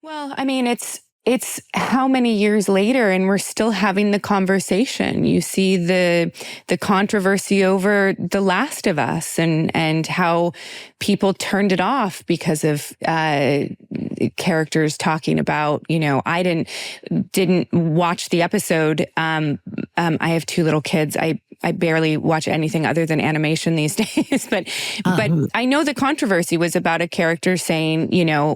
Well, I mean, it's how many years later and we're still having the conversation. You see the controversy over The Last of Us and how people turned it off because of characters talking about, I didn't watch the episode. I have two little kids. I barely watch anything other than animation these days, but I know the controversy was about a character saying,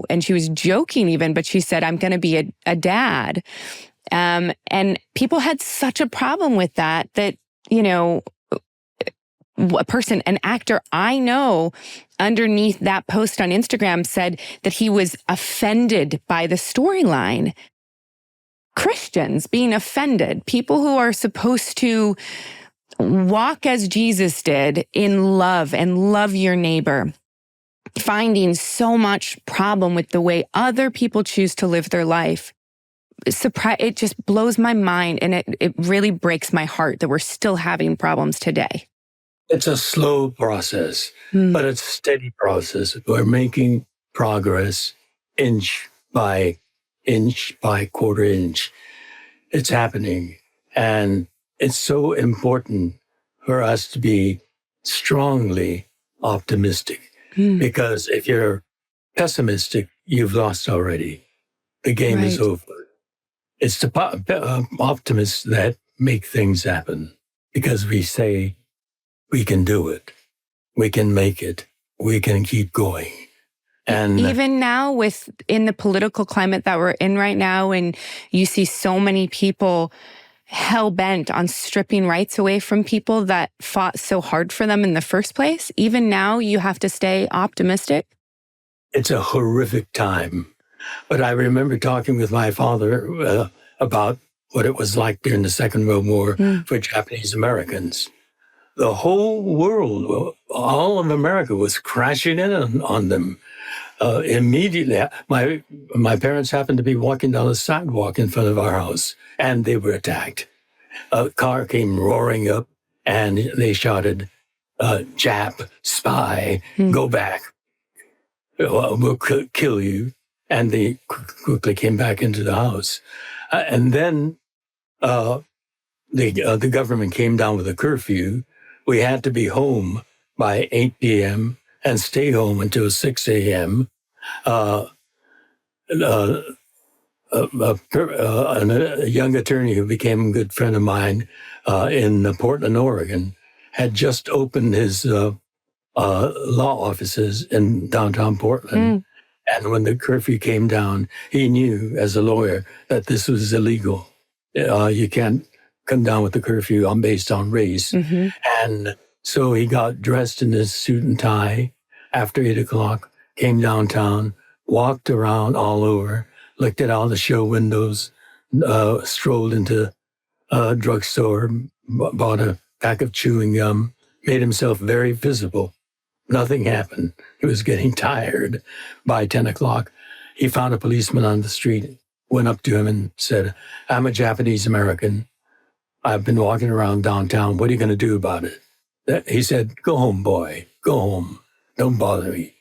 and she was joking even, but she said, "I'm going to be a dad." And people had such a problem with that, an actor I know underneath that post on Instagram said that he was offended by the storyline. Christians being offended, people who are supposed to walk as Jesus did in love and love your neighbor, finding so much problem with the way other people choose to live their life. It just blows my mind, and it really breaks my heart that we're still having problems today. It's a slow process, but it's a steady process. We're making progress inch by quarter inch. It's happening. And it's so important for us to be strongly optimistic, because if you're pessimistic, you've lost already. The game is over. It's the optimists that make things happen, because we say we can do it, we can make it, we can keep going. And even now, in the political climate that we're in right now, and you see so many people hell-bent on stripping rights away from people that fought so hard for them in the first place, even now you have to stay optimistic. It's a horrific time. But I remember talking with my father about what it was like during the Second World War for Japanese Americans. The whole world, all of America was crashing in on them. Immediately, my parents happened to be walking down the sidewalk in front of our house, and they were attacked. A car came roaring up, and they shouted, "Jap, spy, go back. We'll kill you." And they quickly came back into the house. And then the government came down with a curfew. We had to be home by 8 p.m. and stay home until 6 a.m. A young attorney who became a good friend of mine in Portland, Oregon, had just opened his law offices in downtown Portland. And when the curfew came down, he knew as a lawyer that this was illegal. You can't come down with the curfew based on race. And so he got dressed in his suit and tie after 8 o'clock, came downtown, walked around all over, looked at all the show windows, strolled into a drugstore, bought a pack of chewing gum, made himself very visible. Nothing happened. He was getting tired. By 10 o'clock, he found a policeman on the street, went up to him and said, "I'm a Japanese American. I've been walking around downtown. What are you going to do about it?" He said, "Go home, boy. Go home. Don't bother me."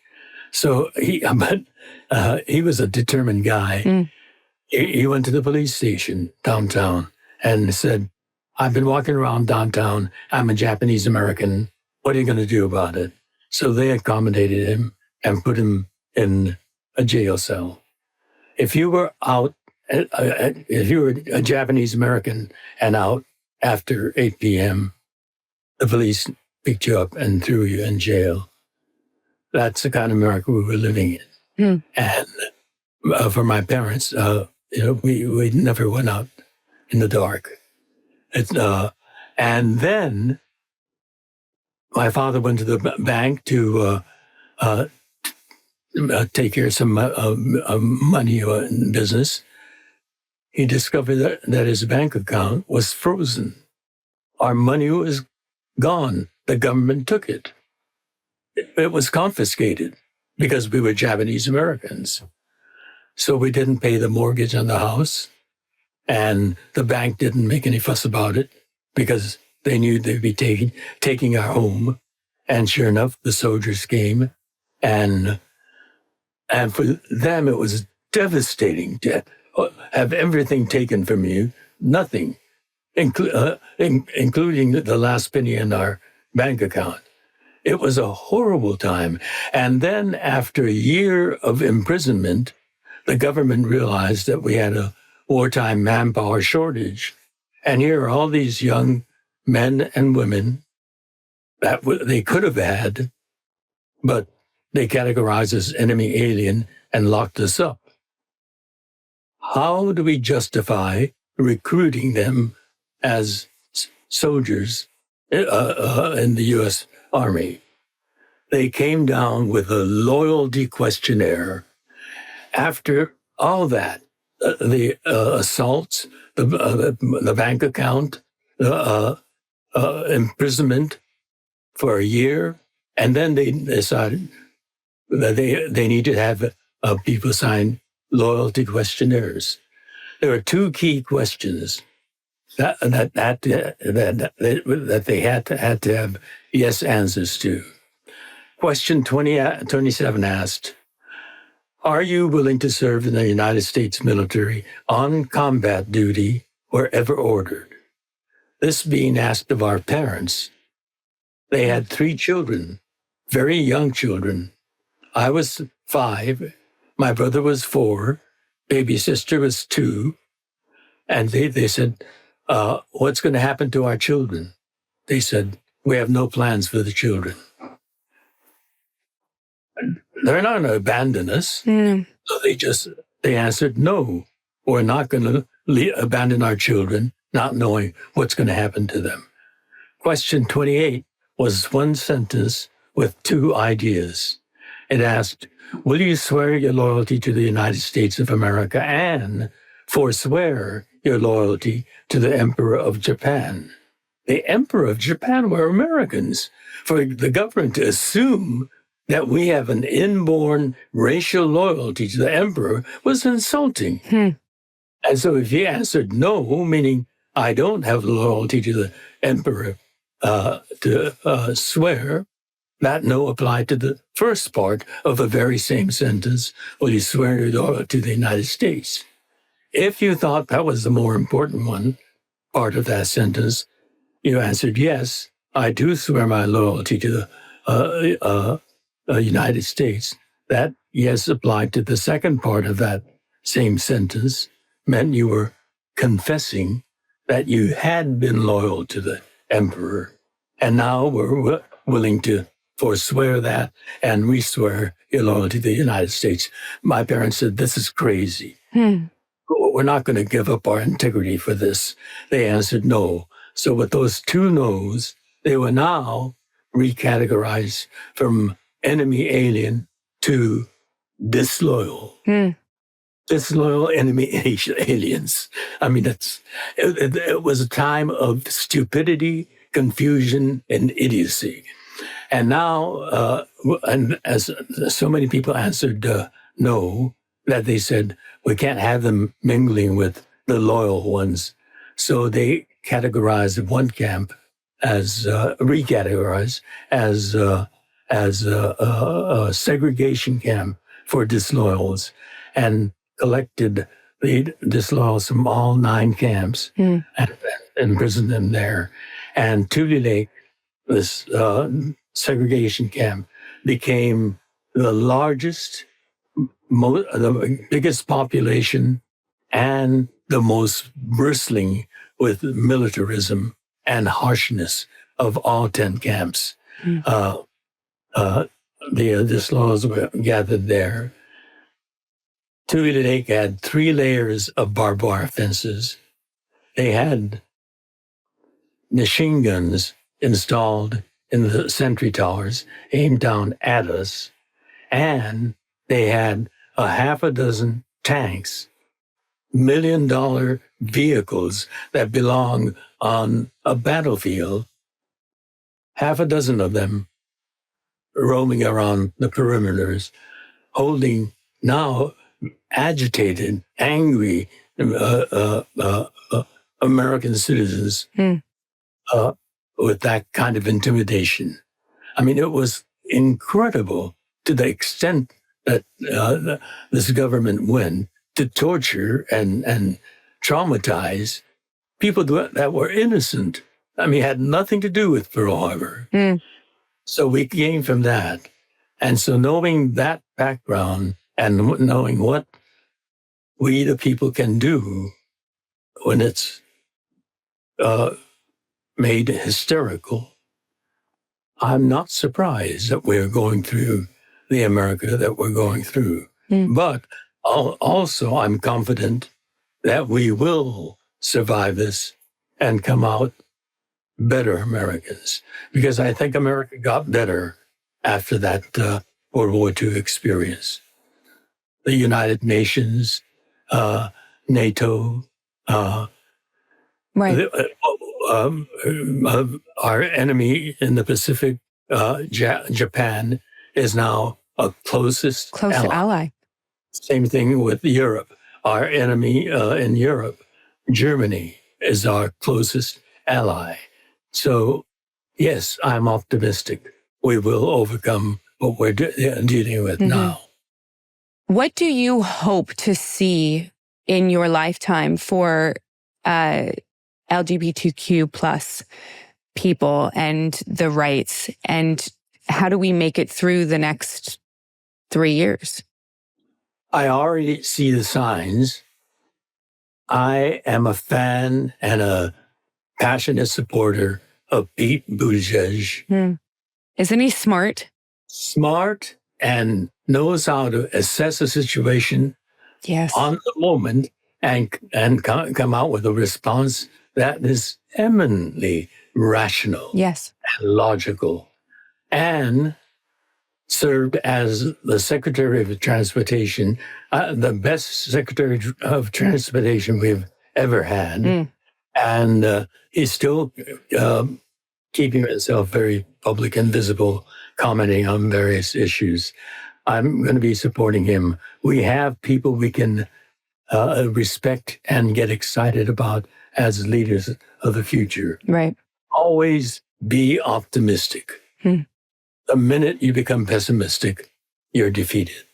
So he was a determined guy. He went to the police station downtown and said, "I've been walking around downtown. I'm a Japanese American. What are you going to do about it?" So they accommodated him and put him in a jail cell. If you were a Japanese American and out after 8 p.m., the police picked you up and threw you in jail. That's the kind of America we were living in. And for my parents, we never went out in the dark. And then my father went to the bank to take care of some money in business. He discovered that his bank account was frozen. Our money was gone. The government took it. It was confiscated because we were Japanese Americans. So we didn't pay the mortgage on the house, and the bank didn't make any fuss about it because they knew they'd be taking our home. And sure enough, the soldiers came, and for them it was devastating to have everything taken from you, nothing, including the last penny in our bank account. It was a horrible time. And then after a year of imprisonment, the government realized that we had a wartime manpower shortage. And here are all these young men and women that they could have had, but they categorized as enemy alien and locked us up. How do we justify recruiting them as soldiers in the U.S. Army? They came down with a loyalty questionnaire. After all that, the assaults, the bank account, imprisonment for a year, and then they decided that they need to have people sign loyalty questionnaires. There are two key questions that they had to have yes answers to. Question 27 asked, are you willing to serve in the United States military on combat duty wherever ordered? This being asked of our parents. They had 3 children, very young children. I was 5, my brother was 4, baby sister was 2, and they said, what's going to happen to our children? They said, we have no plans for the children. They're not going to abandon us. So they answered, no, we're not going to abandon our children, not knowing what's going to happen to them. Question 28 was one sentence with 2 ideas. It asked, will you swear your loyalty to the United States of America and forswear your loyalty to the Emperor of Japan? The Emperor of Japan were Americans. For the government to assume that we have an inborn racial loyalty to the emperor was insulting. And so if he answered no, meaning I don't have loyalty to the emperor to swear, that no applied to the first part of the very same sentence, will you swear your loyalty to the United States? If you thought that was the more important one, part of that sentence, you answered yes, I do swear my loyalty to the United States. That yes applied to the second part of that same sentence, meant you were confessing that you had been loyal to the emperor, and now were willing to forswear that and reswear your loyalty to the United States. My parents said, this is crazy. We're not going to give up our integrity for this. They answered no. So with those 2 no's, they were now recategorized from enemy alien to disloyal. Disloyal enemy aliens. I mean, it was a time of stupidity, confusion, and idiocy. And now, and as so many people answered no, that they said, we can't have them mingling with the loyal ones. So they categorized one camp as, recategorized as a segregation camp for disloyals and collected the disloyals from all 9 camps and imprisoned them there. And Tule Lake, this segregation camp, became the largest, the biggest population and the most bristling with militarism and harshness of all 10 camps. The disloyals were gathered there. Tule Lake had 3 layers of barbed wire fences. They had machine guns installed in the sentry towers aimed down at us, and they had a half a dozen tanks, $1 million vehicles that belong on a battlefield, half a dozen of them roaming around the perimeters, holding now agitated, angry American citizens with that kind of intimidation. I mean, it was incredible to the extent that this government went to torture and traumatize people that were innocent. I mean, had nothing to do with Pearl Harbor. So we gained from that. And so knowing that background and knowing what we, the people, can do when it's made hysterical, I'm not surprised that we're going through the America that we're going through. But also, I'm confident that we will survive this and come out better Americans, because I think America got better after that World War II experience. The United Nations, NATO, Right. Our enemy in the Pacific, Japan, is now a close ally. Same thing with Europe. Our enemy in Europe, Germany, is our closest ally. So, yes, I'm optimistic. We will overcome what we're dealing with now. What do you hope to see in your lifetime for LGBTQ plus people and the rights? And how do we make it through the next 3 years? I already see the signs. I am a fan and a passionate supporter of Pete Buttigieg. Isn't he smart? Smart and knows how to assess a situation on the moment and come out with a response that is eminently rational and logical, and served as the Secretary of Transportation, the best Secretary of Transportation we've ever had. And he's still keeping himself very public and visible, commenting on various issues. I'm going to be supporting him. We have people we can respect and get excited about as leaders of the future. Right. Always be optimistic. The minute you become pessimistic, you're defeated.